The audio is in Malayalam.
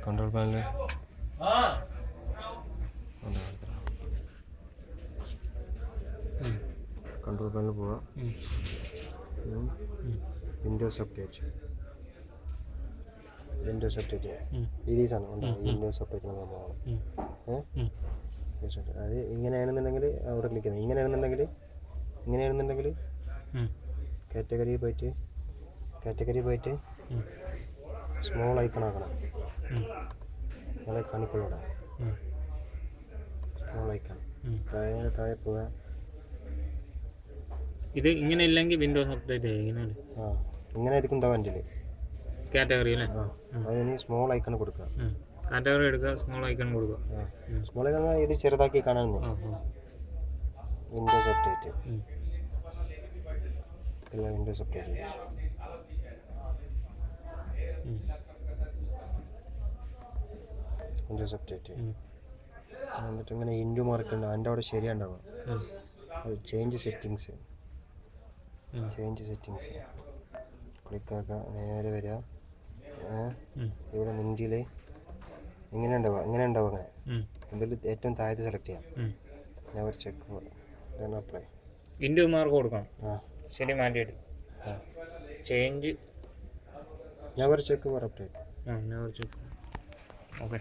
കൺട്രോൾ പാനൽ കൺട്രോൾ പാനൽ പോവാം. വിൻഡോസ് അപ്ഡേറ്റ് സീരീസാണ് വിൻഡോസ് അപ്ഡേറ്റ് എന്ന സംഭവമാണ്. അത് ഇങ്ങനെയാണെന്നുണ്ടെങ്കിൽ അവിടെ ക്ലിക്ക് ചെയ്യുന്നത്. ഇങ്ങനെയാണെന്നുണ്ടെങ്കിൽ കാറ്റഗറി പോയിട്ട് സ്മോൾ ഐക്കൺ ആക്കണം. നിങ്ങളെ കാണിക്കുള്ളൂടെ സ്മോൾ ഐക്കൺ താഴെ പോവുക. ഇത് ഇങ്ങനെ ഇല്ലെങ്കിൽ വിൻഡോസ് അപ്ഡേറ്റ് ഇങ്ങനെ ആയിരിക്കും ഉണ്ടാവുക എൻ്റെ കാറ്റഗറി അല്ലേ? അതിന് നീ സ്മോൾ ഐക്കൺ കൊടുക്കുക. കാറ്റഗറി എടുക്കുക, സ്മോൾ ഐക്കൺ കൊടുക്കുക. സ്മോൾ ഐക്കൺ ഇത് ചെറുതാക്കി കാണാൻ വിൻഡോസ് അപ്ഡേറ്റ് വിൻഡോസ് അപ്ഡേറ്റ് എന്നിട്ട് ഇങ്ങനെ ഇൻഡു മാർക്ക് ഉണ്ട്. അതിൻ്റെ അവിടെ ശരിയാണ്ടാവുക. അത് ചേഞ്ച് സെറ്റിങ്സ് ക്ലിക്കാക്കുക. നേരെ വരിക. ഇവിടെ നിൻ്റെയിൽ ഇങ്ങനെ ഉണ്ടാവുക അങ്ങനെ എന്തെങ്കിലും ഏറ്റവും താഴത്ത് സെലക്ട് ചെയ്യാം. ഞാൻ ഒരു ചെക്ക് അപ്ലൈ ഇൻഡു മാർക്ക് കൊടുക്കണം. ശരി, മാറ്റിയിട്ട് ചേഞ്ച് ഞാൻ ഒരു ചെക്ക് അപ്ഡേറ്റ് ഓക്കെ.